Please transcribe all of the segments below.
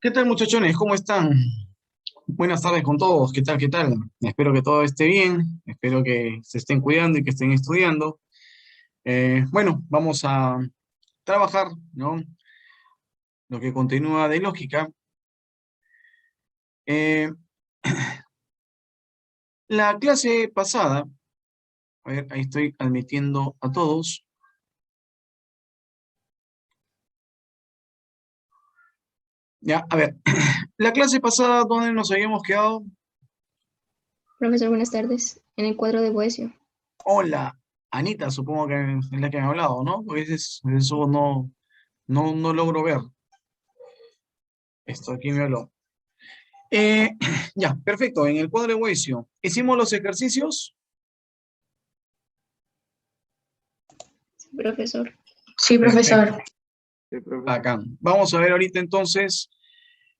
¿Qué tal, muchachones? ¿Cómo están? Buenas tardes con todos. ¿Qué tal? ¿Qué tal? Espero que todo esté bien. Espero que se estén cuidando y que estén estudiando. Bueno, vamos a trabajar, ¿no? Lo que continúa de lógica. Eh, la clase pasada, a ver, ahí estoy admitiendo a todos. Ya, a ver, la clase pasada, ¿dónde nos habíamos quedado? Profesor, buenas tardes. En el cuadro de Boesio. Hola, Anita, supongo que es la que me ha hablado, ¿no? Porque eso no logro ver. Esto aquí me habló. Eh, ya, perfecto. En el cuadro de Boesio, hicimos los ejercicios. Sí, profesor. Sí, Perfecto. profesor. Acá. Vamos a ver ahorita entonces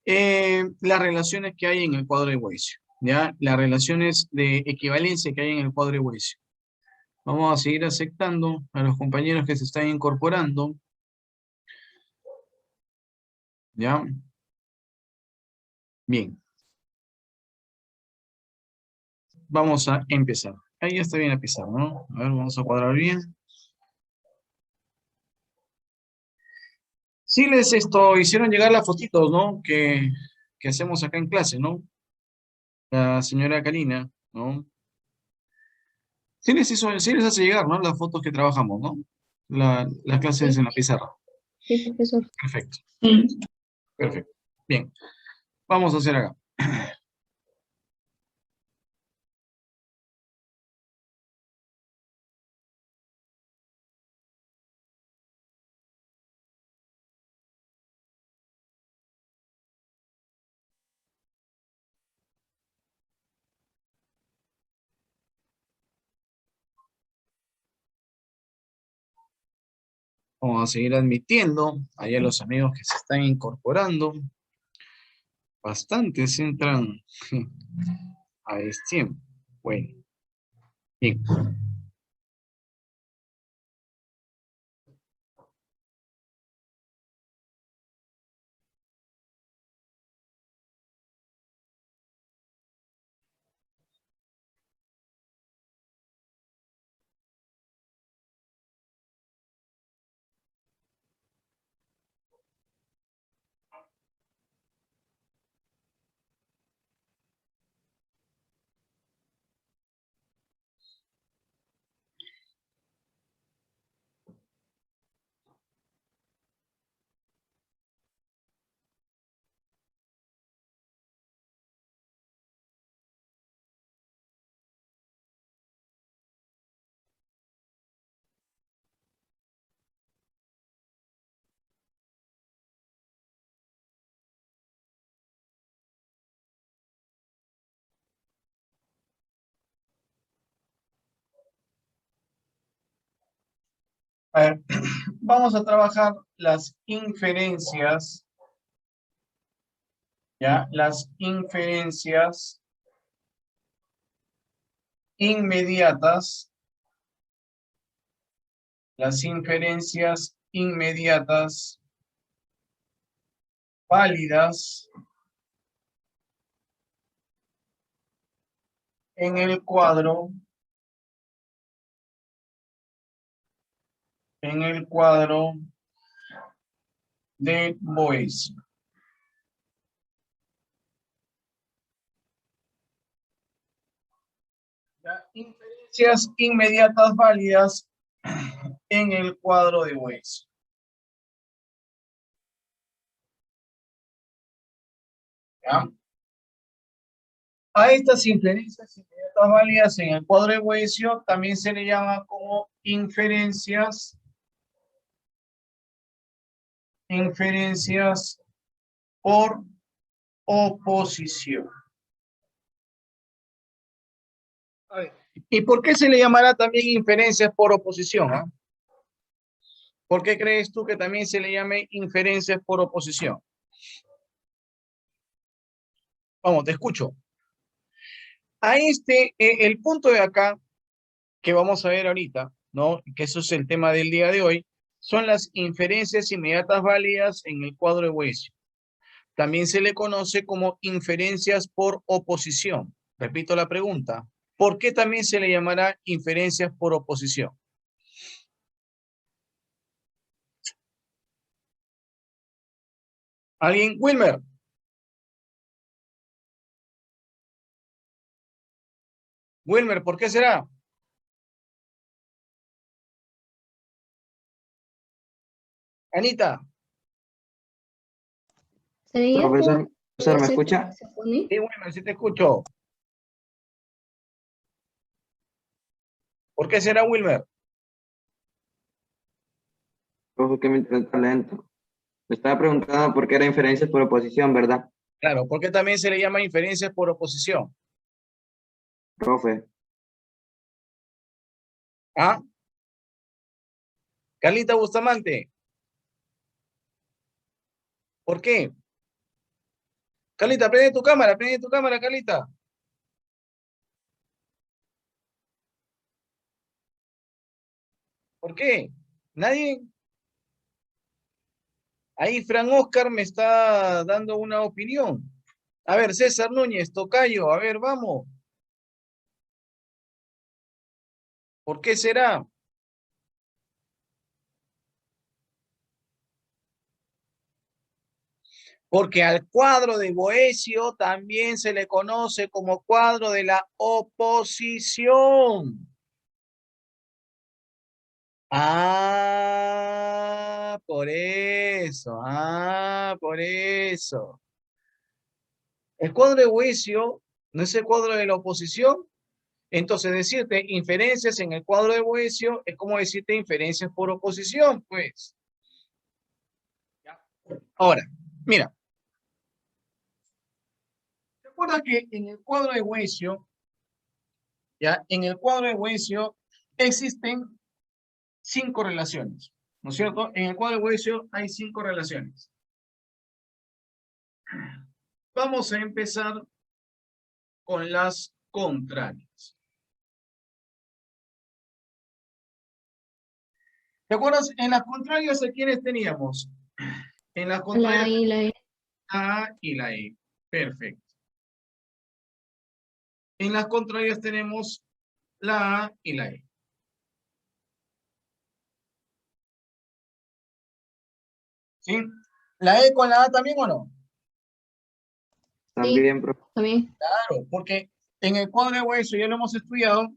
las relaciones que hay en el cuadro de Boesio. ¿Ya? Las relaciones de equivalencia que hay en el cuadro de Boesio. Vamos a seguir aceptando a los compañeros que se están incorporando. ¿Ya? Bien. Vamos a empezar. Ahí ya está bien la pizarra, ¿no? A ver, vamos a cuadrar bien. Sí les hicieron llegar las fotitos, ¿no? Que hacemos acá en clase, ¿no? La señora Karina, ¿no? Sí les hace llegar, ¿no? Las fotos que trabajamos, ¿no? Las clases Sí, en la pizarra. sí, profesor. Perfecto, Sí. perfecto. Bien, vamos a hacer acá. Vamos a seguir admitiendo allá los amigos que se están incorporando. Bastantes entran a tiempo. Bueno, bien. A ver, vamos a trabajar las inferencias, ¿ya? Las inferencias inmediatas, válidas en el cuadro, de Boesio. Inferencias inmediatas válidas en el cuadro de Boesio. ¿Ya? A estas inferencias inmediatas válidas en el cuadro de Boesio también se le llama como inferencias por oposición. A ver, ¿y por qué se le llamará también inferencias por oposición? ¿Ah? ¿Por qué crees tú que también se le llame inferencias por oposición? Vamos, te escucho. A el punto de acá que vamos a ver ahorita, ¿no? Que eso es el tema del día de hoy, son las inferencias inmediatas válidas en el cuadro de Boesio. también se le conoce como inferencias por oposición. Repito la pregunta. ¿Por qué también se le llamará inferencias por oposición? ¿Alguien? Wilmer. Wilmer, ¿por qué será? Anita. Sería Profesor, por ¿me se escucha? se pone. Sí, Wilmer, sí te escucho. ¿Por qué será, Wilmer? Profe, que me está lento. Me estaba preguntando por qué era inferencias por oposición, ¿verdad? Claro, ¿por qué también se le llama inferencias por oposición? Profe, ¿Ah? Carlita Bustamante. ¿Por qué? Carlita, prende tu cámara, Carlita. ¿Por qué? ¿Nadie? Ahí Fran Oscar me está dando una opinión. A ver, César Núñez, tocayo, a ver, vamos. ¿Por qué será? Porque al cuadro de Boecio también se le conoce como cuadro de la oposición. Ah, por eso. Ah, por eso. El cuadro de Boecio no es el cuadro de la oposición. Entonces, decirte inferencias en el cuadro de Boecio es como decirte inferencias por oposición, pues. Ahora, mira, ¿te acuerdas que en el cuadro de Boecio, ya, en el cuadro de Boecio existen 5 relaciones, ¿no es cierto? En el cuadro de Boecio hay 5 relaciones. Vamos a empezar con las contrarias. ¿Te acuerdas? En las contrarias, ¿a quiénes teníamos? En las La A contrarias, y la E. la A y la E. Perfecto. En las contrarias tenemos la A y la E. ¿Sí? ¿La E con la A también o no? Sí, también, profe. también. Claro, porque en el cuadro de hueso ya lo hemos estudiado,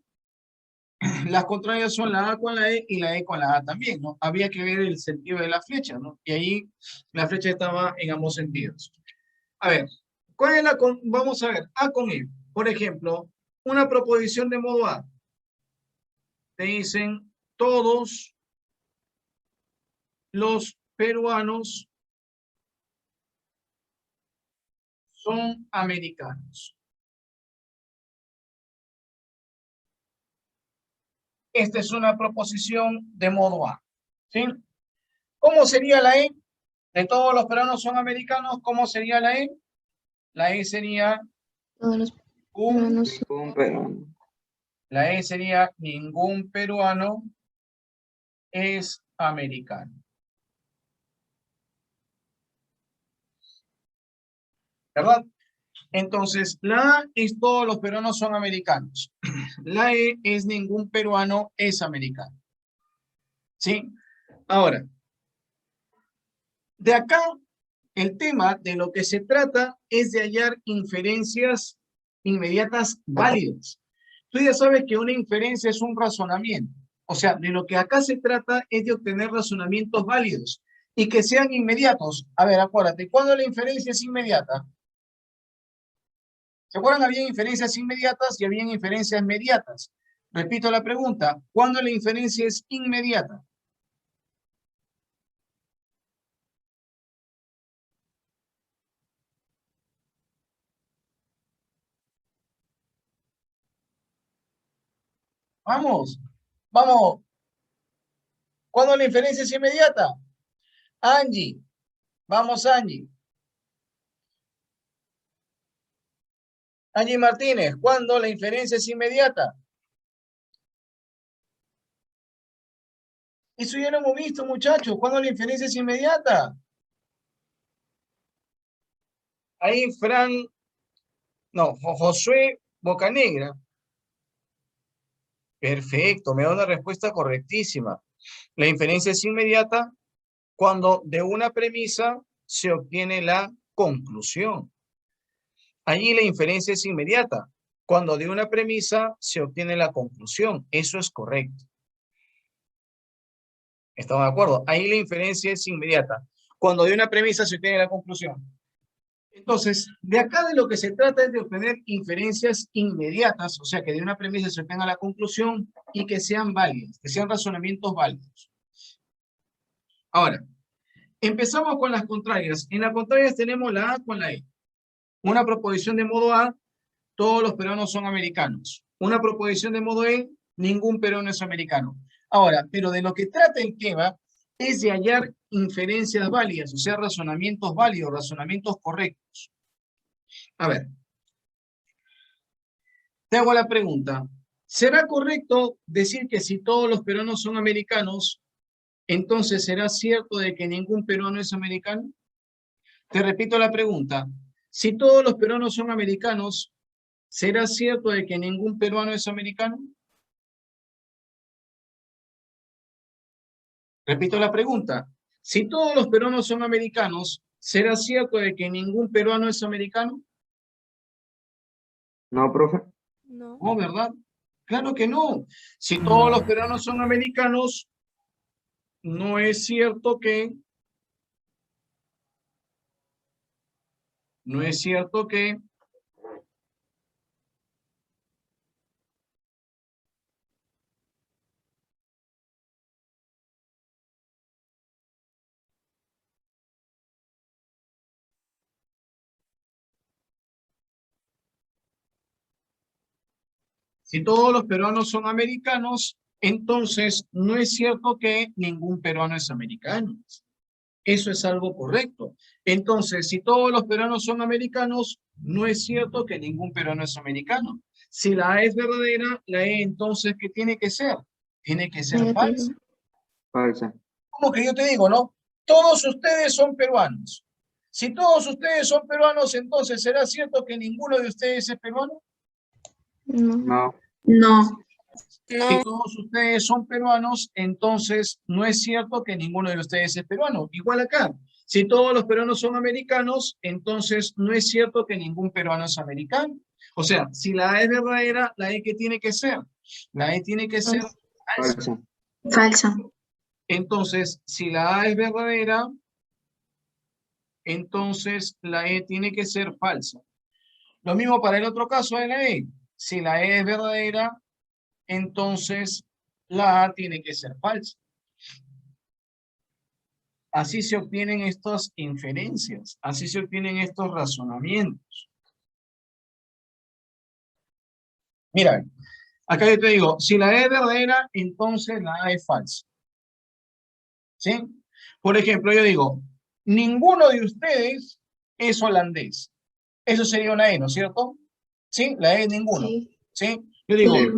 las contrarias son la A con la E y la E con la A también, ¿no? Había que ver el sentido de la flecha, ¿no? Y ahí la flecha estaba en ambos sentidos. A ver, ¿cuál es vamos a ver, A con E. Por ejemplo, una proposición de modo A. Te dicen, todos los peruanos son americanos. Esta es una proposición de modo A. ¿Sí? ¿Cómo sería la E? De todos los peruanos son americanos, ¿cómo sería la E? La E sería Todos los un, peruanos. Pero, la E sería ningún peruano es americano. ¿Verdad? Entonces, la A es todos los peruanos son americanos. La E es ningún peruano es americano. ¿Sí? Ahora, de acá, el tema de lo que se trata es de hallar inferencias inmediatas válidas. Tú ya sabes que una inferencia es un razonamiento. O sea, de lo que acá se trata es de obtener razonamientos válidos y que sean inmediatos. A ver, acuérdate, ¿cuándo la inferencia es inmediata? ¿Se acuerdan? Había inferencias inmediatas y había inferencias mediatas. Repito la pregunta, ¿cuándo la inferencia es inmediata? Vamos, vamos. ¿Cuándo la inferencia es inmediata? Angie, vamos Angie. Angie Martínez, ¿cuándo la inferencia es inmediata? Eso ya lo hemos visto, muchachos. ¿Cuándo la inferencia es inmediata? Ahí Josué Bocanegra. Perfecto, me da una respuesta correctísima. La inferencia es inmediata cuando de una premisa se obtiene la conclusión. Allí la inferencia es inmediata cuando de una premisa se obtiene la conclusión. Eso es correcto. ¿Estamos de acuerdo? Ahí la inferencia es inmediata cuando de una premisa se obtiene la conclusión. Entonces, de acá de lo que se trata es de obtener inferencias inmediatas, o sea, que de una premisa se obtenga la conclusión y que sean válidas, que sean razonamientos válidos. Ahora, empezamos con las contrarias. En las contrarias tenemos la A con la E. Una proposición de modo A, todos los peruanos son americanos. Una proposición de modo E, ningún peruano es americano. Ahora, pero de lo que trata el queva es de hallar inferencias válidas, o sea, razonamientos válidos, razonamientos correctos. A ver, te hago la pregunta. ¿Será correcto decir que si todos los peruanos son americanos, entonces será cierto de que ningún peruano es americano? Te repito la pregunta. Si todos los peruanos son americanos, ¿será cierto de que ningún peruano es americano? Repito la pregunta. Si todos los peruanos son americanos, ¿será cierto de que ningún peruano es americano? No, profe. No. No, ¿verdad? Claro que no. Si todos los peruanos son americanos, no es cierto que, si todos los peruanos son americanos, entonces no es cierto que ningún peruano es americano. Eso es algo correcto. Entonces, si todos los peruanos son americanos, no es cierto que ningún peruano es americano. Si la A es verdadera, la E entonces, ¿qué tiene que ser? Tiene que ser falsa. Negativo. Falsa. Como que yo te digo, ¿no? Todos ustedes son peruanos. Si todos ustedes son peruanos, entonces, ¿será cierto que ninguno de ustedes es peruano? No. No. No. Si todos ustedes son peruanos, entonces no es cierto que ninguno de ustedes es peruano. Igual acá. Si todos los peruanos son americanos, entonces no es cierto que ningún peruano es americano. O sea, si la A es verdadera, ¿la E qué tiene que ser? La E tiene que ser falsa. Falsa. Falsa. Entonces, si la A es verdadera, entonces la E tiene que ser falsa. Lo mismo para el otro caso de la E. Si la E es verdadera, entonces la A tiene que ser falsa. Así se obtienen estas inferencias, así se obtienen estos razonamientos. Mira, acá yo te digo, si la E es verdadera, entonces la A es falsa. ¿Sí? Por ejemplo, yo digo, ninguno de ustedes es holandés. Eso sería una E, ¿no es cierto? ¿Sí? La E es ninguno. Sí. ¿Sí? Yo digo, Sí.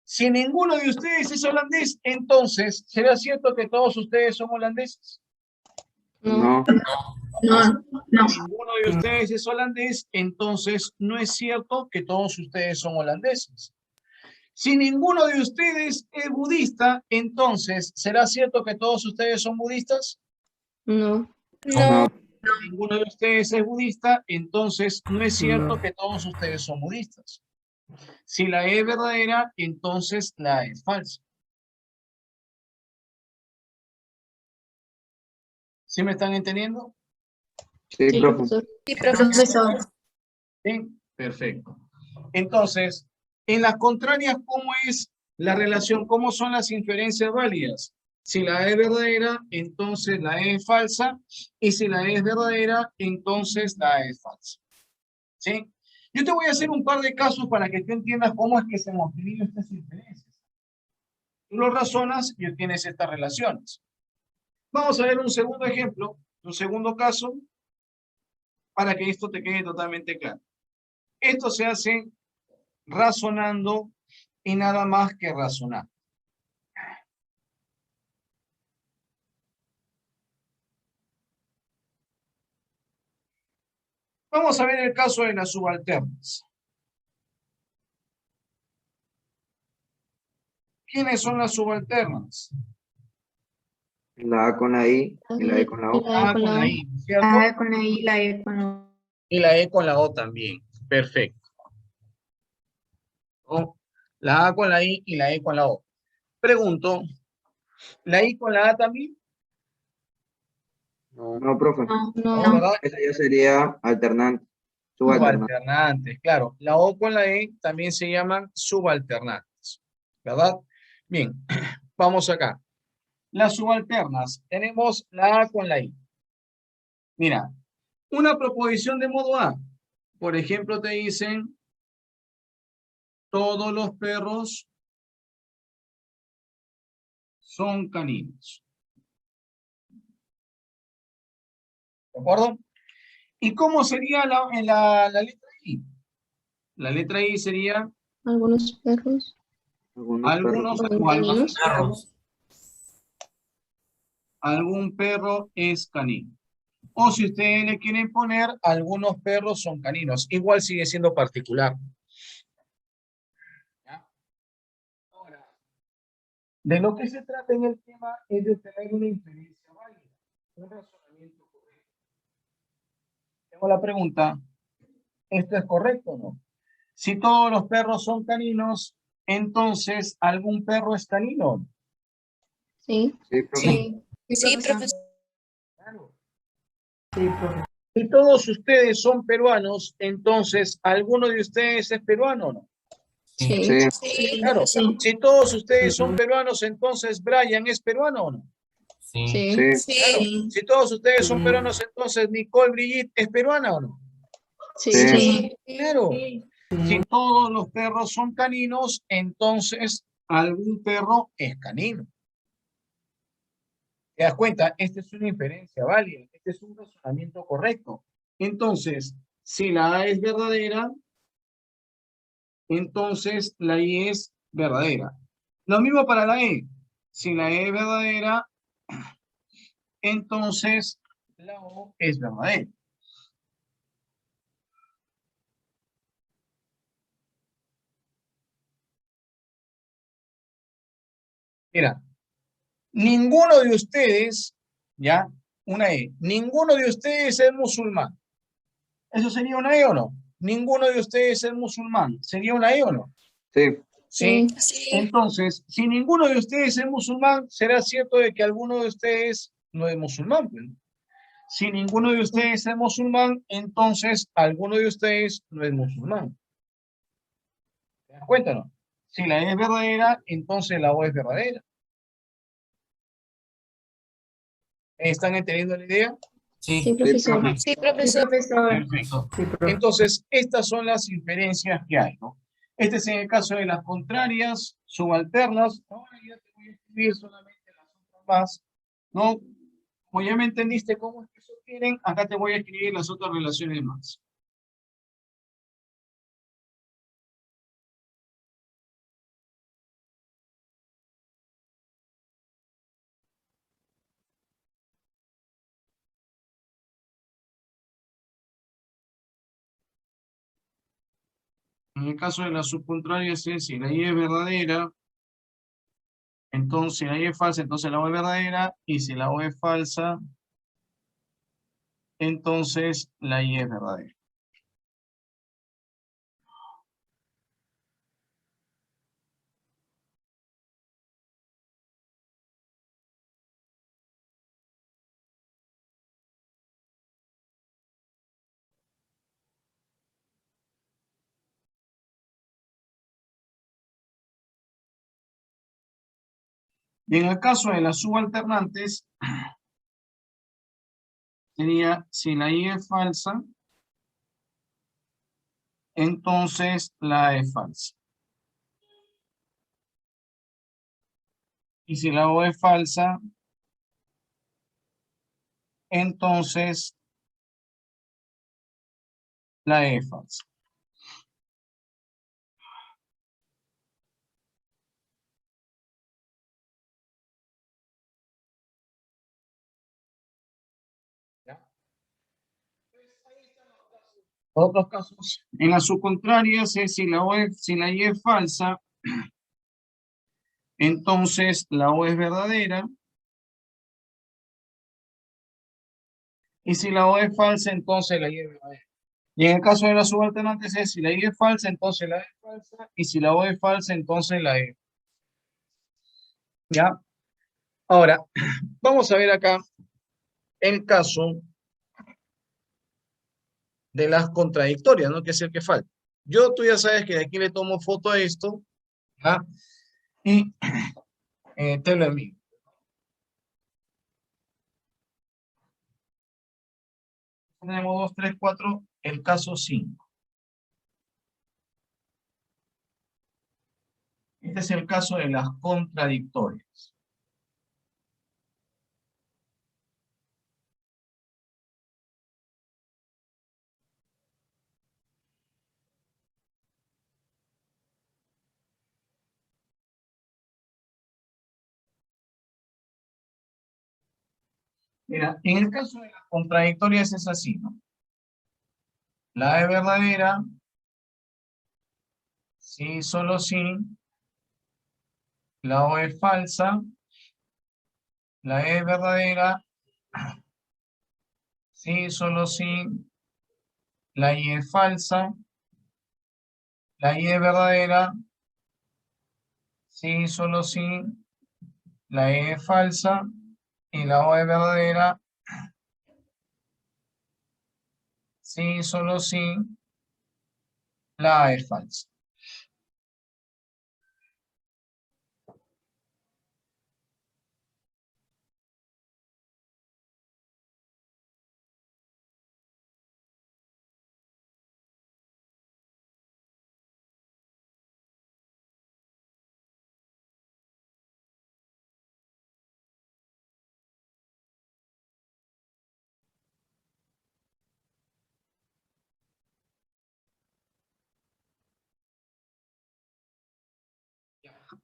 si ninguno de ustedes es holandés, entonces, ¿será cierto que todos ustedes son holandeses? No. No. No. No. Si ninguno de ustedes es holandés, entonces no es cierto que todos ustedes son holandeses. Si ninguno de ustedes es budista, entonces, ¿será cierto que todos ustedes son budistas? No. No. Si ninguno de ustedes es budista, entonces no es cierto que todos ustedes son budistas. Si la E es verdadera, entonces la A es falsa. ¿Sí me están entendiendo? Sí, Sí, profe. profesor. Sí, profesor. Profesor. Sí, perfecto. Entonces, en las contrarias, ¿cómo es la relación? ¿Cómo son las inferencias válidas? Si la E es verdadera, entonces la E es falsa. Y si la E es verdadera, entonces la E es falsa. ¿Sí? Yo te voy a hacer un par de casos para que tú entiendas cómo es que se han obtenido estas inferencias. Tú lo razonas y obtienes estas relaciones. Vamos a ver un segundo ejemplo, un segundo caso, para que esto te quede totalmente claro. Esto se hace razonando y nada más que razonar. Vamos a ver el caso de las subalternas. ¿Quiénes son las subalternas? La A con la I y la E con la O. A con la I, ¿cierto? A con la I, la E con la O. Y la E con la O también. Perfecto. ¿No? La A con la I y la E con la O. Pregunto, ¿la I con la A también? No, No, profe. no, ¿verdad? Esa ya sería alternante. Subalternante. Subalternantes, claro. La O con la E también se llaman subalternantes, ¿verdad? Bien, vamos acá. Las subalternas, tenemos la A con la I. Mira, una proposición de modo A. Por ejemplo, te dicen, todos los perros son caninos. ¿De acuerdo? ¿Y cómo sería la letra I? La letra I sería Algunos perros algunos son o algunos caninos. perros. Algún perro es canino. O si ustedes le quieren poner, algunos perros son caninos. Igual sigue siendo particular. ¿Ya? Ahora, de lo que se trata en el tema es de obtener una inferencia válida, un razonamiento correcto. Tengo la pregunta, ¿esto es correcto o no? Si todos los perros son caninos, entonces ¿algún perro es canino? Sí. Sí, profe. Sí, profesor. Claro. Si todos ustedes son peruanos, entonces ¿alguno de ustedes es peruano o no? Sí. Sí. Claro. Sí. Si todos ustedes son peruanos, entonces ¿Brian es peruano o no? Sí. Sí. Claro. Si todos ustedes son peruanos, entonces ¿Nicole Brigitte es peruana o no? Sí. Sí. Claro. Si todos los perros son caninos, entonces algún perro es canino. ¿Te das cuenta? Esta es una inferencia válida, este es un razonamiento correcto. Entonces, si la A es verdadera, entonces la I es verdadera. Lo mismo para la E. Si la E es verdadera, entonces la O es verdadera. Mira, ninguno de ustedes, ya, una E, ninguno de ustedes es musulmán. ¿Eso sería una E o no? Ninguno de ustedes es musulmán. ¿Sería una E o no? Sí. ¿Sí? Sí. Entonces, si ninguno de ustedes es musulmán, será cierto de que alguno de ustedes no es musulmán, pues. Si ninguno de ustedes es musulmán, entonces alguno de ustedes no es musulmán. ¿Te das cuenta, no? Si la E es verdadera, entonces la O es verdadera. ¿Están entendiendo la idea? Sí, profesor. profe. Sí, profesor. Perfecto. Entonces, estas son las inferencias que hay, ¿no? Este es en el caso de las contrarias, subalternas. Ahora ya te voy a escribir solamente las otras más, ¿no? Como ya me entendiste cómo es que se obtienen, acá te voy a escribir las otras relaciones más. En el caso de las subcontrarias es si la Y es verdadera, entonces la Y es falsa, entonces la O es verdadera, y si la O es falsa, entonces la Y es verdadera. Y en el caso de las subalternantes, sería si la Y es falsa, entonces la A es falsa. Y si la O es falsa, entonces la E es falsa. ¿Ya? Otros casos, en las subcontrarias es si la Y es falsa, entonces la O es verdadera. Y si la O es falsa, entonces la Y es verdadera. Y en el caso de las subalternantes es si la Y es falsa, entonces la E es falsa. Y si la O es falsa, entonces la E. ¿Ya? Ahora, vamos a ver acá el caso de las contradictorias, ¿no? Que es el que falta. Tú ya sabes que de aquí le tomo foto a esto, ¿ya? Y te lo envío. Tenemos 2, 3, 4, el caso 5. Este es el caso de las contradictorias. Mira, en el caso de las contradictorias es así, ¿no? La E verdadera, sí, solo sí. La O es falsa. La E es verdadera, sí, solo sí. La Y es falsa. La Y es verdadera, sí, solo sí. La E es falsa. Y la O es verdadera, sí, solo sí. La A es falsa.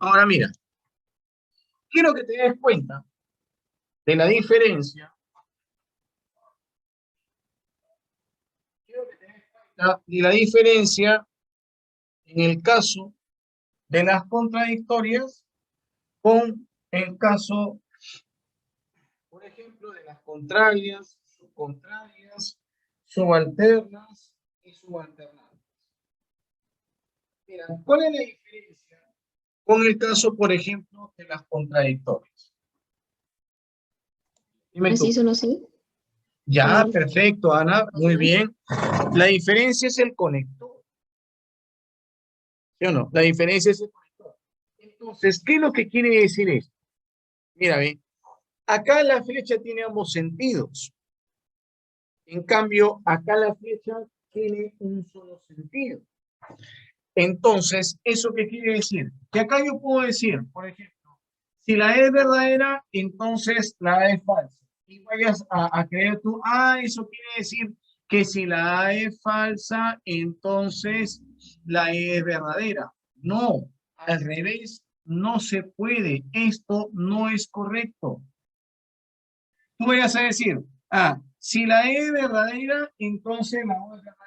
Ahora mira, quiero que te des cuenta de la diferencia. Quiero que te des cuenta de la diferencia en el caso de las contradictorias con el caso, por ejemplo, de las contrarias, subcontrarias, subalternas y subalternantes. Mira, ¿cuál es la diferencia con el caso, por ejemplo, de las contradictorias? Dime Así tú. solo sí. Ya, perfecto, Ana, muy Ajá. bien. La diferencia es el conector. ¿Sí o no? La diferencia es el conector. Entonces, ¿qué es lo que quiere decir esto? Mira, ve, acá la flecha tiene ambos sentidos. En cambio, acá la flecha tiene un solo sentido. Entonces, ¿eso qué quiere decir? Que acá yo puedo decir, por ejemplo, si la E es verdadera, entonces la A es falsa. Y vayas a creer tú, eso quiere decir que si la A es falsa, entonces la E es verdadera. No, al revés, no se puede. Esto no es correcto. Tú vayas a decir, si la E es verdadera, entonces la O es verdadera.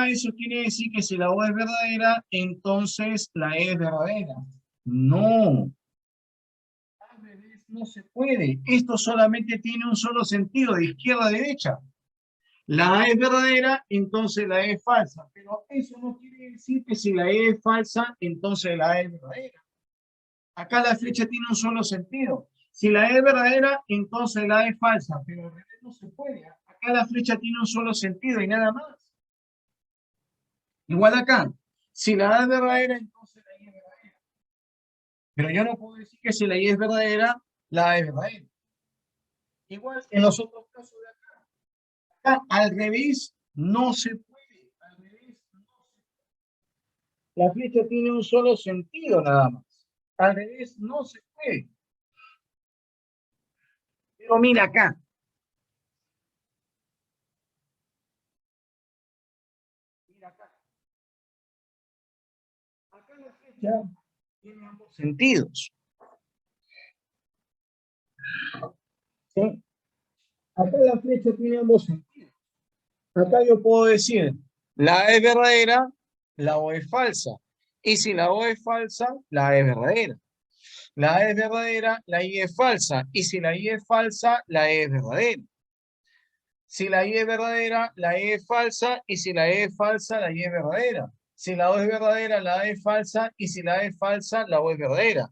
Eso quiere decir que si la O es verdadera, entonces la E es verdadera. No, al revés no se puede. Esto solamente tiene un solo sentido, de izquierda a derecha. La A es verdadera, entonces la E es falsa. Pero eso no quiere decir que si la E es falsa, entonces la A es verdadera. Acá la flecha tiene un solo sentido. Si la E es verdadera, entonces la A es falsa, pero al revés no se puede. Acá la flecha tiene un solo sentido y nada más. Igual acá, si la A es verdadera, entonces la I es verdadera. Pero yo no puedo decir que si la I es verdadera, la A es verdadera. Igual en los otros casos de acá. Acá al revés no se puede. Al revés no se puede. La flecha tiene un solo sentido nada más. Al revés no se puede. Pero mira acá. Mira acá. Acá la flecha tiene ambos sentidos. ¿Sí? Acá la flecha tiene ambos sentidos. Acá yo puedo decir La A es verdadera, la O es falsa. Y si la O es falsa, la A es verdadera. La A es verdadera, la I es falsa. Y si la I es falsa, la E es verdadera. Si la I es verdadera, la E es falsa. Y si la E es falsa, la I es verdadera. Si la O es verdadera, la A es falsa. Y si la A es falsa, la O es verdadera.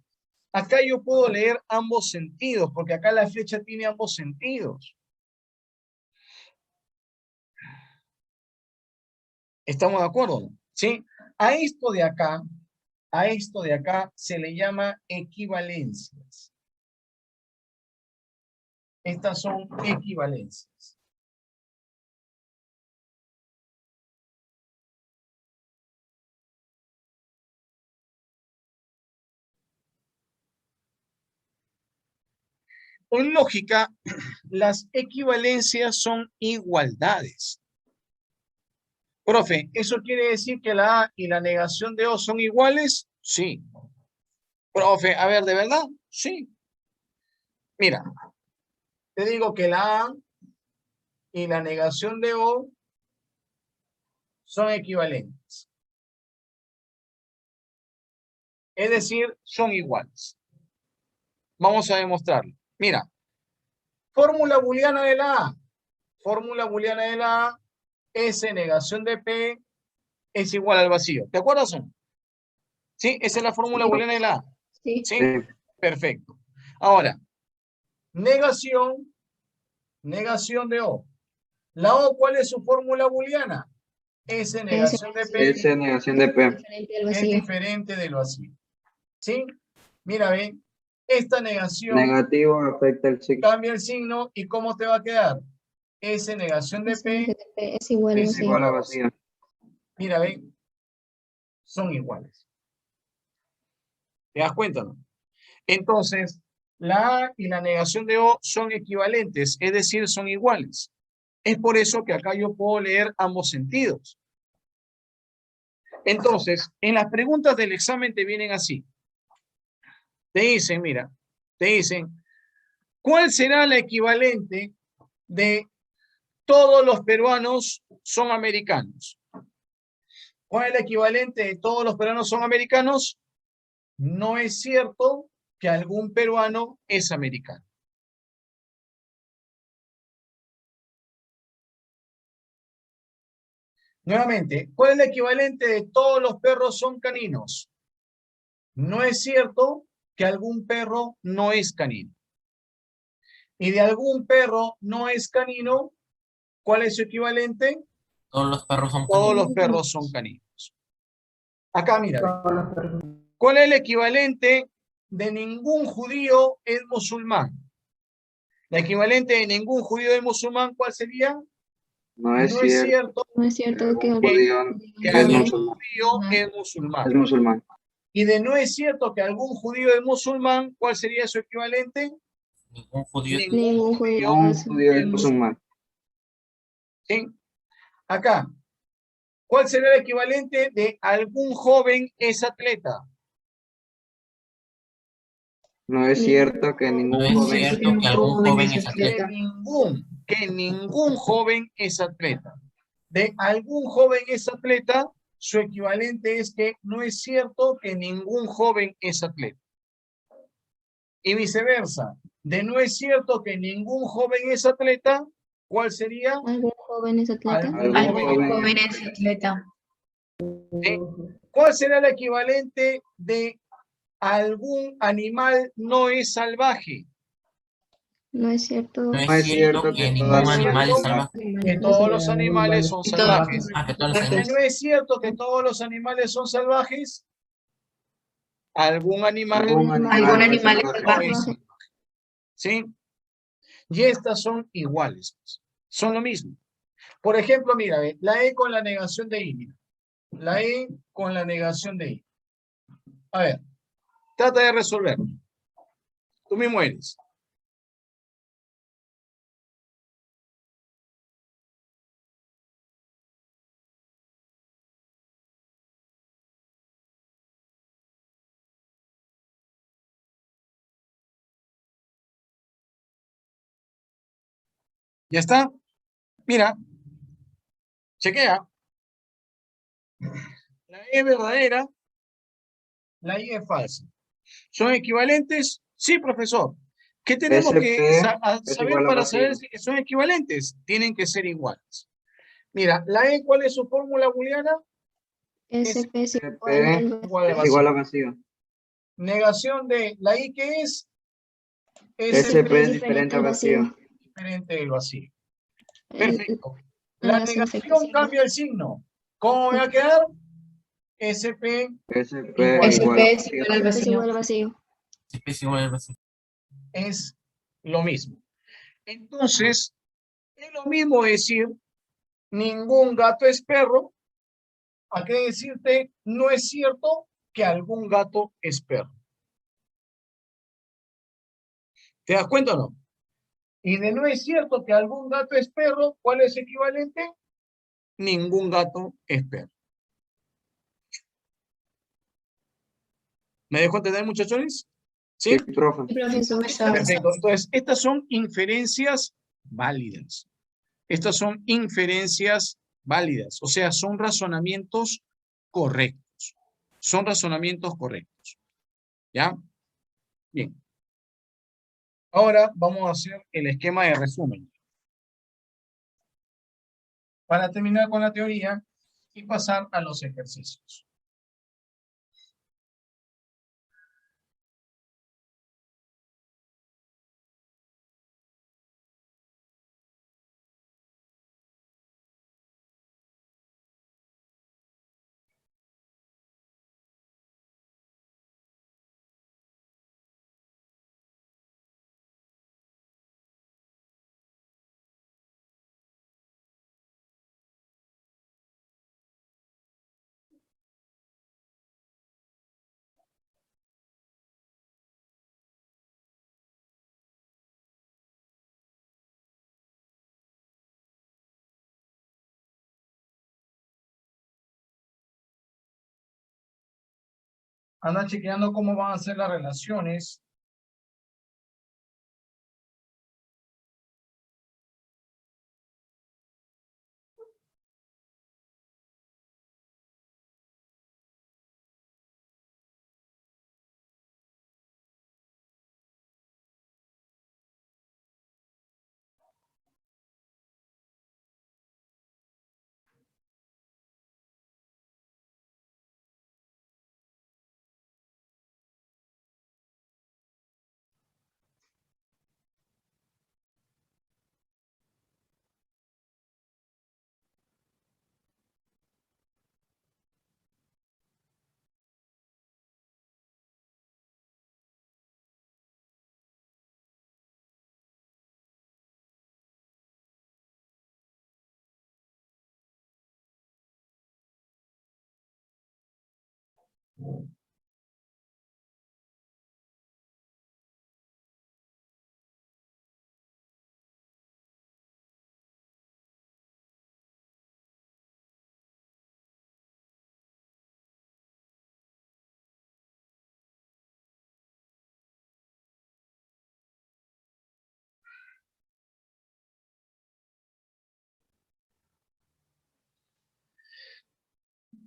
Acá yo puedo leer ambos sentidos, porque acá la flecha tiene ambos sentidos. ¿Estamos de acuerdo? ¿Sí? A esto de acá se le llama equivalencias. Estas son equivalencias. En lógica, las equivalencias son igualdades. Profe, ¿eso quiere decir que la A y la negación de O son iguales? Sí. Profe, a ver, ¿de verdad? Sí. Mira, te digo que la A y la negación de O son equivalentes. Es decir, son iguales. Vamos a demostrarlo. Mira, fórmula booleana de la A. Fórmula booleana de la A, S negación de P es igual al vacío. ¿Te acuerdas o no? ¿Sí? Esa es la fórmula Sí. booleana de la A. Sí. ¿Sí? Sí. Perfecto. Ahora, negación de O. La O, ¿cuál es su fórmula booleana? S negación de P S negación de P. Diferente al es vacío. diferente del vacío. ¿Sí? Mira, ve, esta negación Negativo afecta el signo. cambia el signo y ¿cómo te va a quedar? S negación de P Es igual al Es vacío. igual a vacío. mira, ve, son iguales. ¿Te das cuenta, no? Entonces, la A y la negación de O son equivalentes, es decir, son iguales. Es por eso que acá yo puedo leer ambos sentidos. Entonces, en las preguntas del examen te vienen así. Te dicen, mira, te dicen, ¿cuál será la equivalente de todos los peruanos son americanos? ¿Cuál es el equivalente de todos los peruanos son americanos? No es cierto que algún peruano es americano. Nuevamente, ¿cuál es el equivalente de todos los perros son caninos? No es cierto que algún perro no es canino. Y de algún perro no es canino, ¿cuál es su equivalente? Todos los perros son Todos los caninos. perros son caninos. Acá, mira, ¿cuál es el equivalente de ningún judío es musulmán? La equivalente de ningún judío es musulmán, ¿cuál sería? No es No es cierto. cierto No es cierto que Un algún judío que es algún musulmán. judío es musulmán. Es musulmán. Y de no es cierto que algún judío es musulmán, ¿cuál sería su equivalente? Ningún judío. Ningún judío No un es judío es musulmán. ¿Sí? Acá, ¿cuál sería el equivalente de algún joven es atleta? No es cierto que No ningún es joven cierto que algún joven es Que atleta. ningún joven es atleta. De algún joven es atleta, su equivalente es que no es cierto que ningún joven es atleta. Y viceversa, de no es cierto que ningún joven es atleta, ¿cuál sería? algún joven es atleta. Algún joven es atleta. ¿Sí? ¿Cuál será el equivalente de algún animal no es salvaje? No es cierto No No es es cierto cierto que que No ningún es todos los animal es cierto animales salvaje. que todos los animales son salvajes. Que todos los Y animales. no es cierto que todos los animales son salvajes. Algún animal Algún Algún animal animal es es salvaje. no es salvaje. ¿Sí? Y estas son iguales. Son lo mismo. Por ejemplo, mira, ve, la E con la negación de I. Mira. La E con la negación de I. A ver, trata de resolverlo. Tú mismo eres. ¿Ya está? Mira, chequea. La E es verdadera, la I es falsa. ¿Son equivalentes? Sí, profesor. ¿Qué tenemos que SP es saber igual a para saber vacío. si son equivalentes? Tienen que ser iguales. Mira, la E, ¿cuál es su fórmula booleana? SP es SP Igual al es igual a vacío. vacío. Negación de la I, ¿qué es? SP es diferente a vacío. Diferente del vacío. El- Perfecto. la La negación negación cambia el signo. ¿Cómo me va a quedar? SP SP igual al igual a SP es vacío. igual al es igual vacío. al vacío. SP es igual al vacío. es lo mismo. Entonces, es lo mismo decir ningún gato es perro, a que decirte no es cierto que algún gato es perro. ¿Te das cuenta o no? Y de no es cierto que algún gato es perro, ¿cuál es equivalente? Ningún gato es perro. ¿Me dejo entender, muchachones? ¿Sí? Sí, profe. Sí, profesor. Perfecto. Entonces, estas son inferencias válidas. Estas son inferencias válidas, o sea, son razonamientos correctos. Son razonamientos correctos. ¿Ya? Bien. Ahora vamos a hacer el esquema de resumen. Para terminar con la teoría y pasar a los ejercicios. Anda chequeando cómo van a ser las relaciones.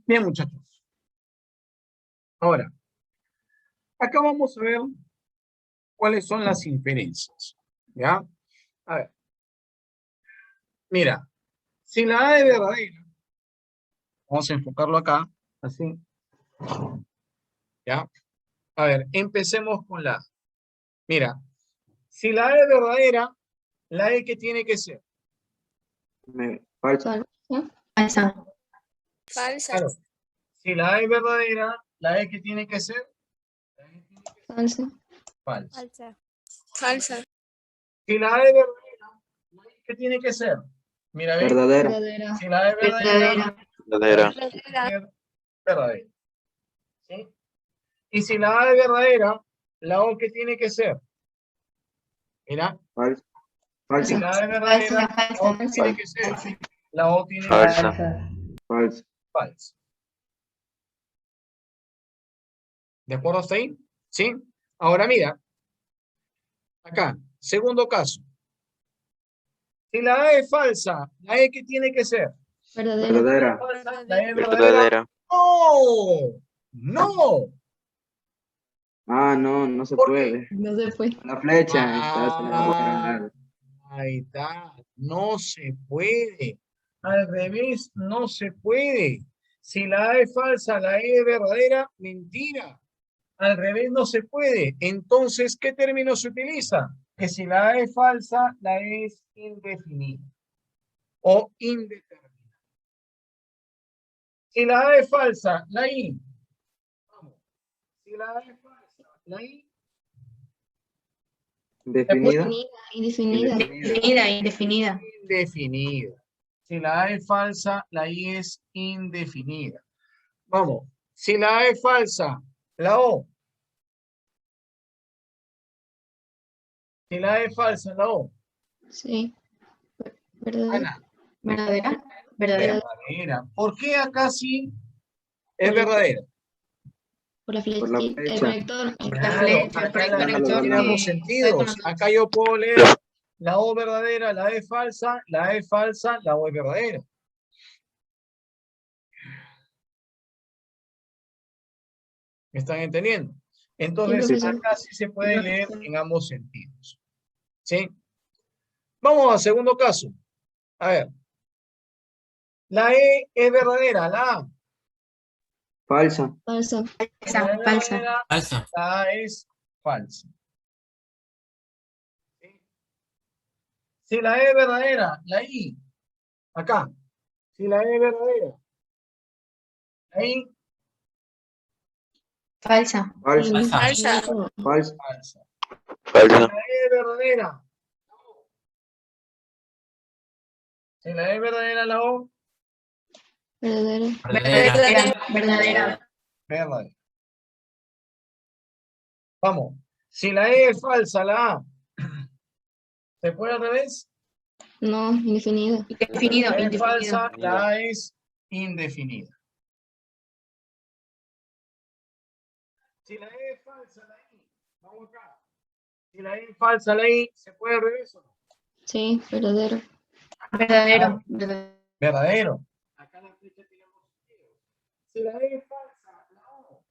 Bien, muchachos. Ahora, acá vamos a ver cuáles son las inferencias. ¿Ya? A ver. Mira, si la A es verdadera, vamos a enfocarlo acá, así. ¿Ya? A ver, empecemos con la A. Mira, si la A es verdadera, la E que tiene que ser. Falso. Falsa. Falsa. Claro. Si la A es verdadera, la E que tiene que ser. Falsa. Falsa. Falsa. Falsa. Si la A es verdadera, la E que tiene que ser. Mira, ve. Verdadera. Verdadera. Si la A es verdadera, Verdadera. la E tiene que ser verdadera. ¿Sí? Y si la A es verdadera, la O que tiene que ser. Mira, Falso. si Falso. la A es verdadera, la O que tiene que ser. La O tiene que ser Falso. falsa. ¿De acuerdo hasta ahí? ¿Sí? Ahora mira, acá, segundo caso. Si la A es falsa, ¿la E qué tiene que ser? Verdadera. Verdadera. La E verdadera. Verdadera. ¡No! ¡No! Ah, no, no se ¿Por qué? puede. No se fue. La flecha está sin elaborar. Ahí está. No se puede. Al revés, no se puede. Si la A es falsa, la E es verdadera, mentira. Al revés no se puede. Entonces, ¿qué término se utiliza? Que si la A es falsa, la E es indefinida o indeterminada. Si la A es falsa, la I. Vamos. Si la A es falsa, la I. Definida. Indefinida. Indefinida. Indefinida. Indefinida. Si la A es falsa, la I es indefinida. Vamos. Si la A es falsa, la O. Si la A es falsa, la O. Sí. Verdadera. Ana. Verdadera. Verdadera. Verdadera. ¿Por qué acá sí es verdadera? Por la Por la flecha. El flecha. conector. Claro, acá la flecha tiene ambos sentidos. Acá yo puedo leer la O verdadera, la E falsa, la E falsa, la O es verdadera. ¿Me están entendiendo? Entonces, Sí, profesor. acá sí se puede leer en ambos sentidos. ¿Sí? Vamos al segundo caso. A ver. La E es verdadera, la A. Falsa. Falsa. La E verdadera, Falsa. la A es falsa. ¿Sí? Si la E es verdadera, la I, acá. Si la E es verdadera, la I, Falsa. Falsa. Falsa. Falsa. falsa. Falsa. La E es verdadera. Si la E es verdadera, la O, Verdadera. Verdadera. Verdadera. verdadera. Vamos. Si la E es falsa, la A, ¿se puede al revés? No, indefinida. Si la E es falsa, la A es indefinida. Si la E es falsa, la I, vamos acá. Si la E es falsa, la I, ¿se puede al revés o no? Sí, verdadero. Verdadero. Verdadero. Acá la flecha tiene ambos sentidos. Si la E es falsa, la O.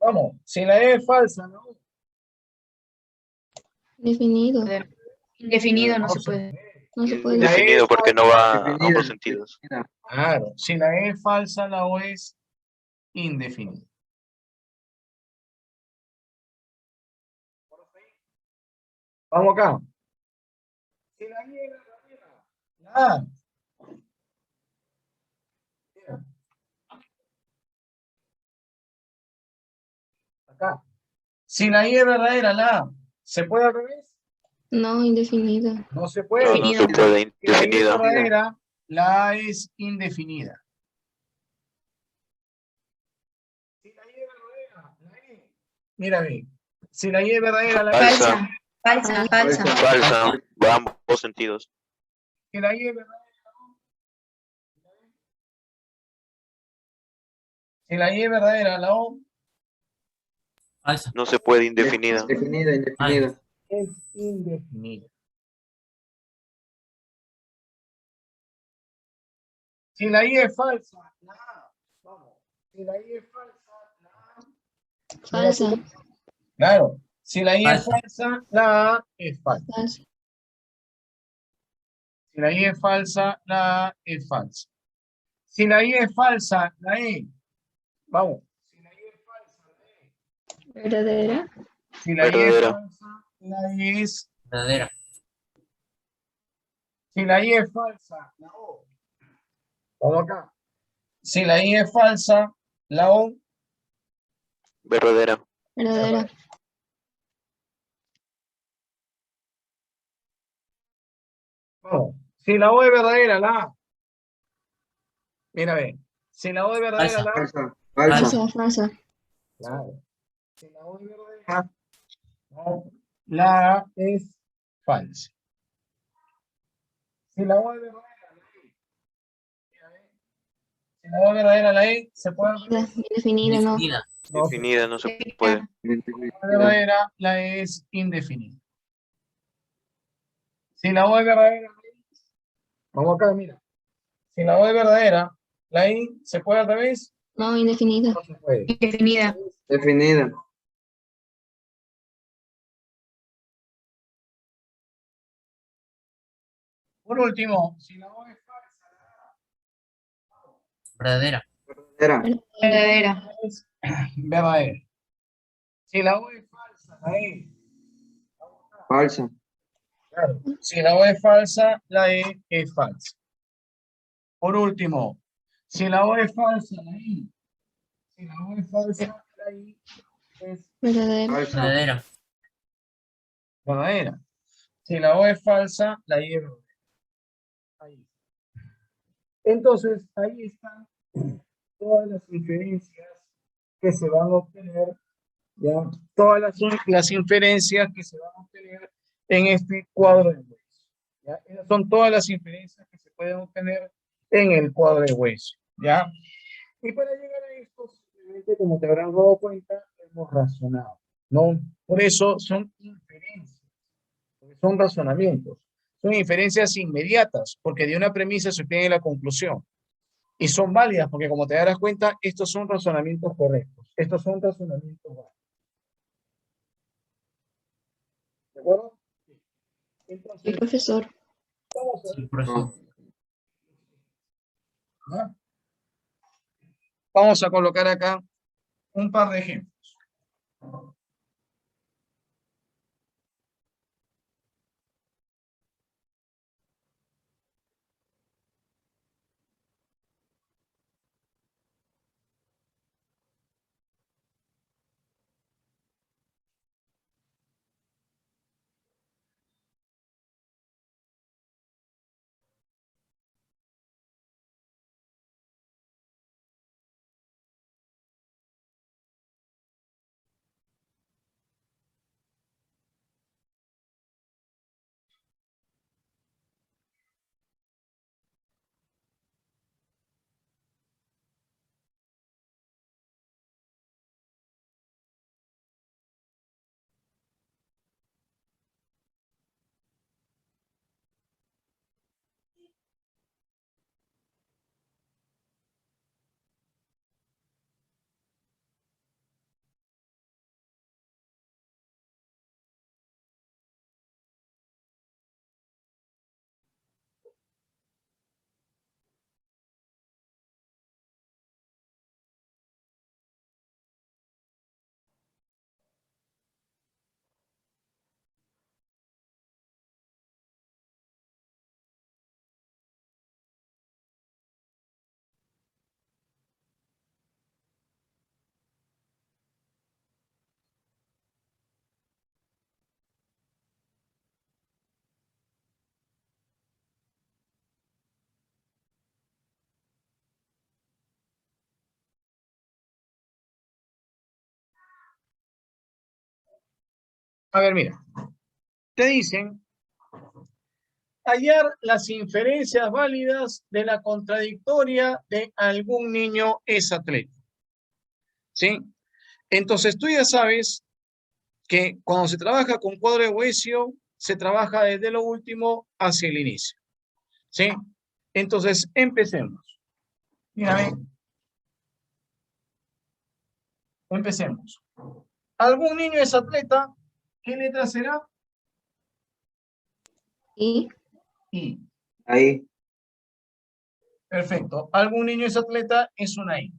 Vamos, si la E es falsa, la O. Indefinido. Indefinido no No se se puede. puede. No se Si puede. la E Definido es porque no falsa, va a Definida. ambos sentidos. Definida. claro, si la E es falsa, la O es indefinida. Vamos acá. Si la I es verdadera, la A. Mira. Acá. Si la I es verdadera, la A, ¿se puede al revés? No, indefinida. No se No, puede. no se puede. Si la I es Indefinida. verdadera, la A es indefinida. Si la I es verdadera, la E. Mira bien. Si la I es verdadera, la E. Falsa. Falsa. Falsa. Falsa. Va a ambos sentidos. Si la I es verdadera, la O. Si la I es verdadera, la O Falsa. No se puede. Indefinida. Indefinida. Indefinida. es indefinida. Si la I es falsa, la A. Vamos. Si la I es falsa, la A. Falsa. Claro. Si la I es Falsa. falsa, la A es falsa. Falsa. Si la I es falsa, la A es falsa. Si la I es falsa, la E. Vamos. Si la I es falsa, la E. Verdadera. Si la I es Verdadera. falsa, la I es. Verdadera. Si la I es falsa, la O. Vamos acá. Si la I es falsa, la O. Verdadera. Verdadera. Vamos. Si la O es verdadera, la A. Mira, ve. Si la O es verdadera, Falsa. la A. Falsa. Falsa. Falsa. Falsa. Claro. Si la O es verdadera, la A es falsa. Si la O es verdadera, la E. Mira, ve. Si la O es verdadera, la E, ¿se puede? Indefinida, no. Indefinida. No, si Indefinida. No se puede. la O es verdadera, la E es indefinida. Si la O es verdadera, la E. Vamos acá, mira. Si la O es verdadera, la I se puede al revés, No, indefinida. no se puede. Indefinida. Definida. Por último, si la O es falsa, Verdadera. Verdadera. Verdadera. es verdadera. Si la O es falsa, la E. Falsa. Claro. Si la O es falsa, la E es falsa. Por último, si la O es falsa, la I. Si la O es falsa, la I es Verdadera. Falsa. Verdadera. verdadera. Si la O es falsa, la I es verdadera. Ahí. Entonces, ahí están todas las inferencias que se van a obtener, ya, todas las inferencias que se van a obtener en este cuadro de hueso. ¿Ya? Esas son todas las inferencias que se pueden obtener en el cuadro de hueso. ¿Ya? Y para llegar a esto, simplemente, como te habrán dado cuenta, hemos razonado, ¿no? Por eso son inferencias, porque son razonamientos. Son inferencias inmediatas, porque de una premisa se obtiene la conclusión. Y son válidas, porque como te darás cuenta, estos son razonamientos correctos. Estos son razonamientos válidos. ¿De acuerdo? Sí, Entonces, profesor. vamos a Sí, ver, profesor. ¿no? Vamos a colocar acá un par de ejemplos. A ver, mira. Te dicen hallar las inferencias válidas de la contradictoria de algún niño es atleta. ¿Sí? Entonces tú ya sabes que cuando se trabaja con cuadro de Boesio, se trabaja desde lo último hacia el inicio. ¿Sí? Entonces, empecemos. Mira, empecemos. ¿Algún niño es atleta? ¿Qué letra será? Y I. Ahí. Perfecto. ¿Algún niño es atleta? Es una I.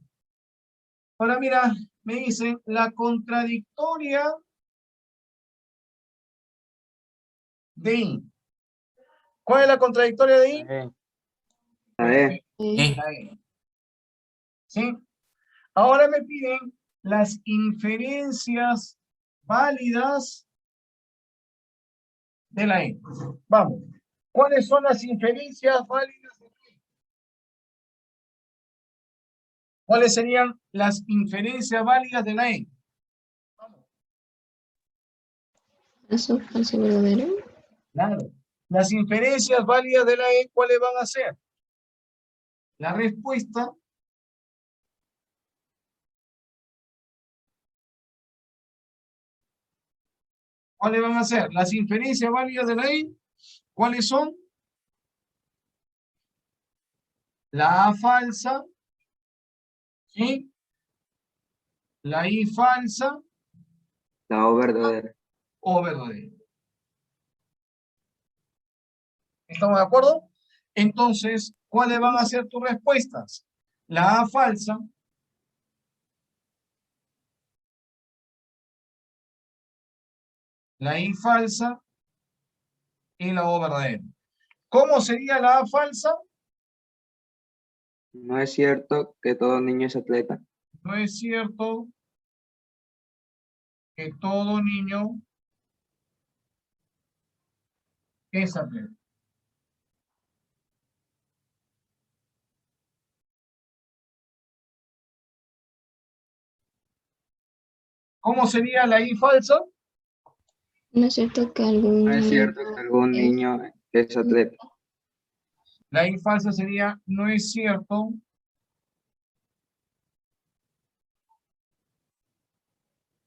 Ahora mira, me dicen la contradictoria de I. ¿Cuál es la contradictoria de I? La E. La E. ¿Sí? Ahora me piden las inferencias válidas de la E. Vamos. ¿Cuáles son las inferencias válidas de la E? ¿Cuáles serían las inferencias válidas de la E? Vamos. falso, falso, verdadero. Claro. Las inferencias válidas de la E, ¿cuáles van a ser? La respuesta ¿cuáles van a ser? Las inferencias válidas de la E, ¿cuáles son? La A falsa, ¿sí? La I falsa La O verdadera. o verdadera. ¿Estamos de acuerdo? Entonces, ¿cuáles van a ser tus respuestas? La A falsa, la I falsa y la O verdadera. ¿Cómo sería la A falsa? No es cierto que todo niño es atleta. No es cierto que todo niño es atleta. ¿Cómo sería la I falsa? No es cierto que algún No es cierto niño que algún es- niño es atleta. La I falsa sería, no es cierto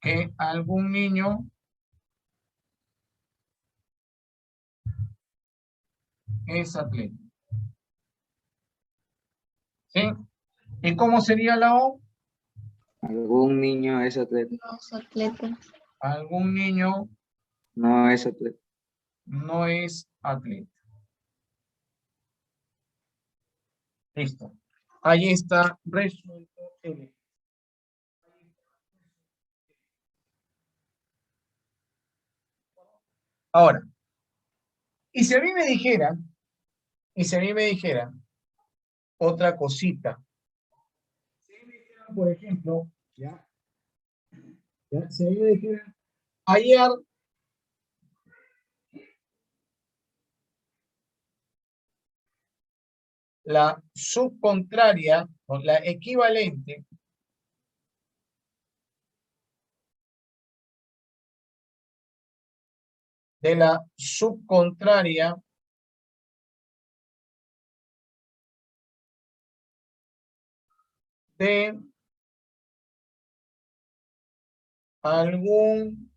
que algún niño es atleta. ¿Sí? ¿Y cómo sería la O? Algún niño es atleta. no es atleta. Algún niño No es atleta. no es atleta. Listo. Ahí está resuelto el. Ahora, y si a mí me dijeran, otra cosita, si a mí me dijeran, por ejemplo, si a mí me dijeran, ayer la subcontraria, o la equivalente, de la subcontraria de algún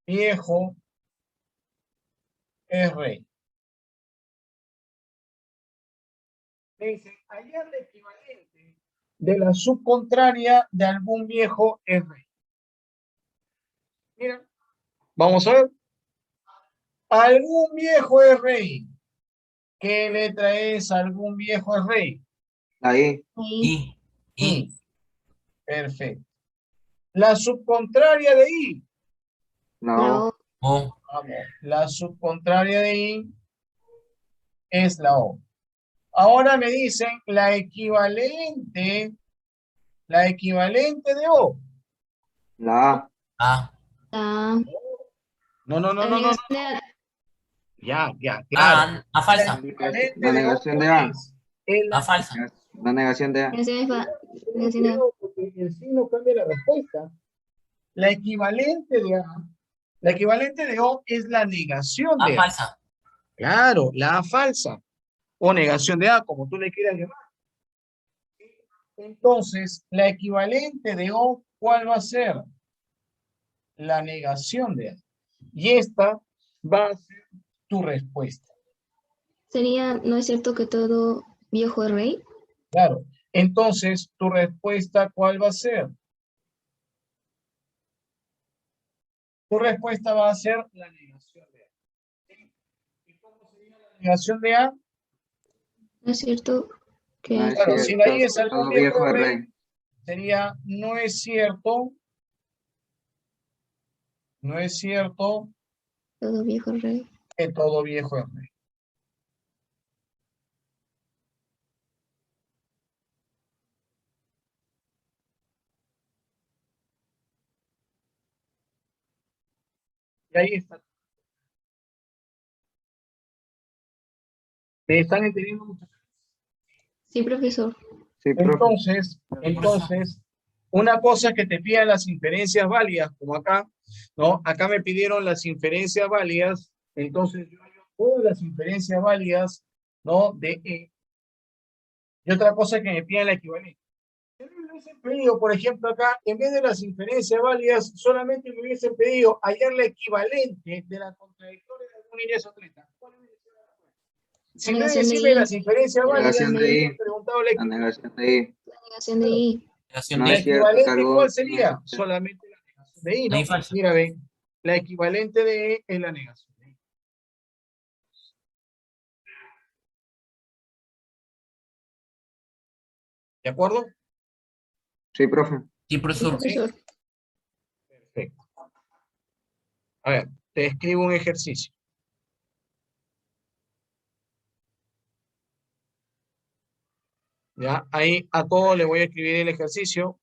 viejo es rey. Me dicen, hallar la equivalente de la subcontraria de algún viejo es rey. Mira, vamos a ver. Algún viejo es rey. ¿Qué letra es algún viejo es rey? Ahí. Ahí, I. Perfecto. La subcontraria de I. La la O. O, Vamos. La subcontraria de I es la O. Ahora me dicen la equivalente de O. La A. A. la, No. la negación de A. Ya, claro. A. A falsa. Equivalente La de O, negación de ¿cuál A. es? Es A falsa. La negación de A. Negación de A. Negación de A. cuidado porque el signo cambia la respuesta. La equivalente de A, la equivalente de O es la negación A de A. falsa. Claro, la A falsa. O negación de A, como tú le quieras llamar. Entonces, la equivalente de O, ¿cuál va a ser? La negación de A. Y esta va a ser tu respuesta. Sería, no es cierto que todo viejo es rey. Claro. Entonces, tu respuesta, ¿cuál va a ser? Tu respuesta va a ser la negación de A. ¿Sí? ¿Y cómo sería la negación de A? No es cierto que No es Claro, si cierto la I es que algún todo viejo viejo es rey, rey. sería, no es cierto todo viejo es rey. que todo viejo es rey. Y ahí está. ¿Me están entendiendo, muchachos? Sí, profesor. Sí, profe. Entonces, una cosa es que te pidan las inferencias válidas, como acá, ¿no? Acá me pidieron las inferencias válidas, entonces yo hallo todas las inferencias válidas, ¿no? De E. Y otra cosa es que me pidan la equivalente. Si me hubiesen pedido, por ejemplo, acá, en vez de las inferencias válidas, solamente me hubiesen pedido hallar la equivalente de la contradictoria de algún ingreso atleta. ¿Cuál hubiese sido la respuesta? Si no Negación de decime I. las inferencias válidas, Negación de I. he preguntado La negación de I. Negación de I. Negación No la de es cierto, equivalente, algo ¿cuál sería? Solamente la negación de I, no ¿no? hay falsa. Mira, ve, la equivalente de E es la negación de I. ¿De acuerdo? Sí, profe. Sí, Sí, profesor. profesor. Perfecto. A ver, te escribo un ejercicio. Ya, ahí a todos le voy a escribir el ejercicio.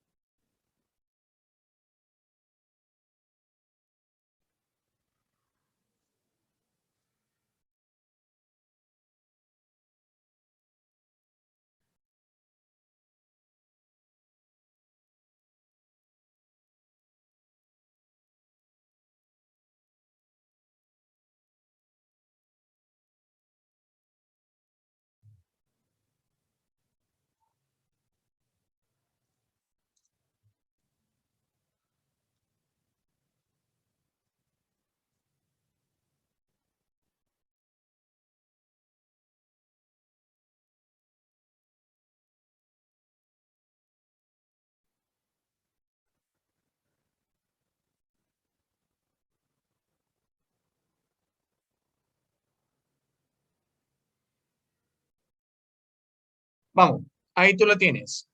Vamos, ahí tú la tienes.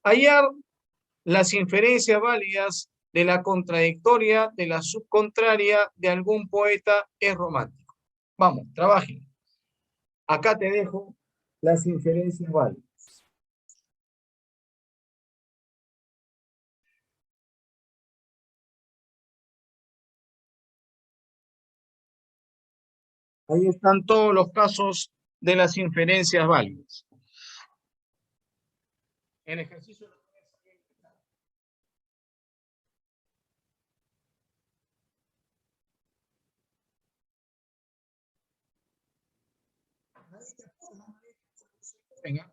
Hallar las inferencias válidas de la contradictoria, de la subcontraria de algún poeta es romántico. Vamos, trabajen. Acá te dejo las inferencias válidas. Ahí están todos los casos de las inferencias válidas. El ejercicio lo tienes ahí. Venga.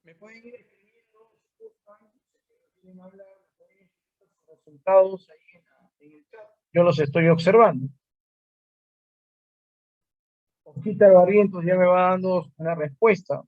Me pueden ir escribiendo si quieren hablar, me pueden escribir sus resultados ahí en el chat. Yo los estoy observando. Osquita Barrientos ya me va dando una respuesta.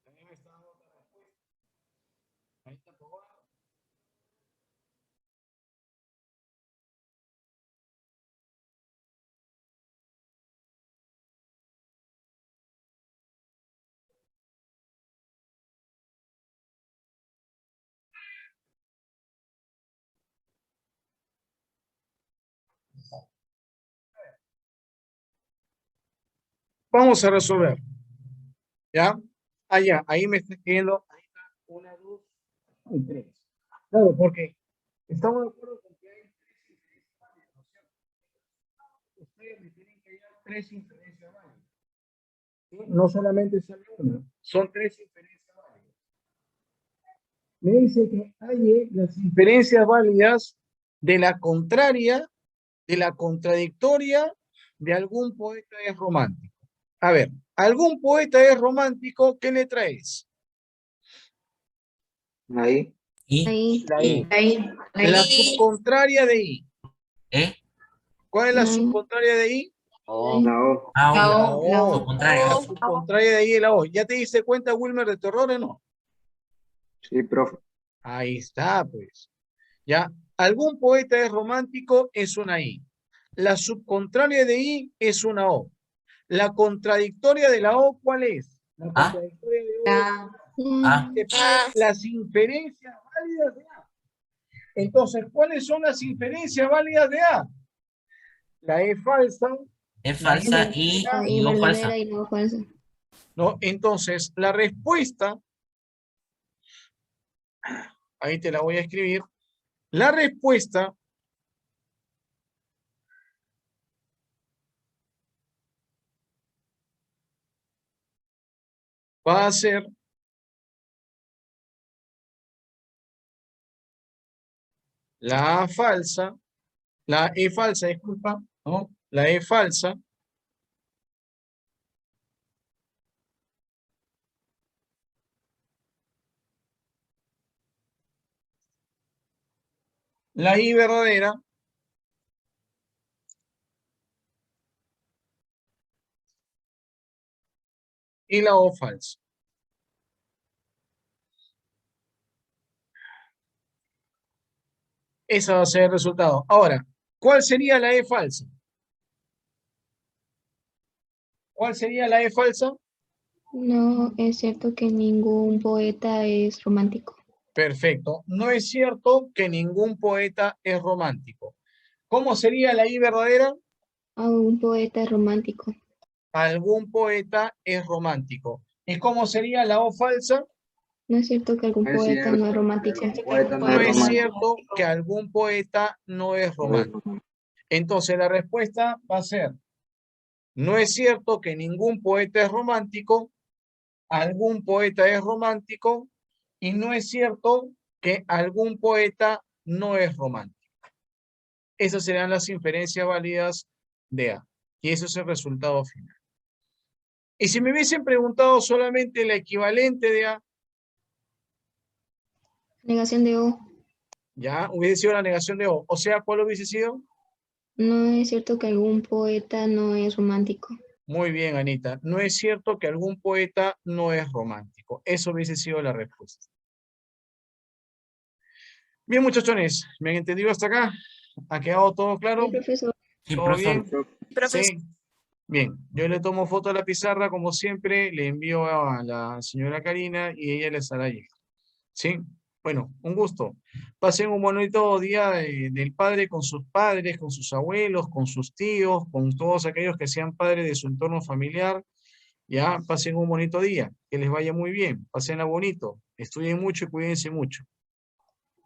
También me está dando otra respuesta. Ahí está probado. Vamos a resolver. ¿Ya? Allá, ahí me está escribiendo. Ahí está, 1, 2 y 3. Claro, porque estamos de acuerdo con que hay 3 inferencias válidas, ¿no es cierto? Ustedes me tienen que hallar 3 inferencias válidas. ¿Sí? No solamente sale una, son 3 inferencias válidas. Me dice que hay las inferencias válidas de la contraria, de la contradictoria de algún poeta es romántico. A ver, algún poeta es romántico, ¿qué letra es? Ahí. Y, Ahí. La I. Ahí. La subcontraria de I. ¿eh? ¿Cuál es la Ahí. subcontraria de I? La O. Ah, La o. O. La O. O. Subcontraria. La subcontraria de I es la O. ¿Ya te diste cuenta, Wilmer, de tu error o no? Sí, profe. Ahí está, pues. ¿Ya? Algún poeta es romántico es una I. La subcontraria de I es una O. La contradictoria de la O, ¿cuál es? La Ah. contradictoria de O La- Ah, te pide las inferencias válidas de A. Entonces, ¿cuáles son las inferencias válidas de A? La E falsa, es la I falsa verdadera, Y y O verdadera falsa. y no falsa. ¿no? Entonces, la respuesta, ahí te la voy a escribir, la respuesta va a ser la A falsa, la E falsa, disculpa, ¿no? La E falsa, la I verdadera y la O falsa. Ese va a ser el resultado. Ahora, ¿cuál sería la E falsa? ¿Cuál sería la E falsa? No es cierto que ningún poeta es romántico. Perfecto. No es cierto que ningún poeta es romántico. ¿Cómo sería la I verdadera? Un poeta es romántico. Algún poeta es romántico. ¿Y cómo sería la O falsa? No es cierto que algún No es poeta no es cierto, romántico. el poeta no No es es romántico. cierto que algún poeta no es No es romántico. romántico. Entonces la respuesta va a ser, no es cierto que ningún poeta es romántico, algún poeta es romántico, y no es cierto que algún poeta no es romántico. Esas serán las inferencias válidas de A. Y eso es el resultado final. Y si me hubiesen preguntado solamente la equivalente de A, Negación de O. ya hubiese sido la negación de O. O sea, ¿cuál hubiese sido? No es cierto que algún poeta no es romántico. Muy bien, Anita. No es cierto que algún poeta no es romántico. Eso hubiese sido la respuesta. Bien, muchachones, ¿me han entendido hasta acá? ¿Ha quedado todo claro? Sí, profesor. Sí, ¿Todo profesor. bien? Sí. Bien, yo le tomo foto a la pizarra, como siempre, le envío a la señora Karina y ella les hará llegar. ¿Sí? Bueno, un gusto. Pasen un bonito día del padre con sus padres, con sus abuelos, con sus tíos, con todos aquellos que sean padres de su entorno familiar. Ya, pasen un bonito día, que les vaya muy bien, pasenla bonito, estudien mucho y cuídense mucho.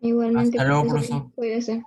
Igualmente, Hasta luego, profesor. profesor. Cuídese.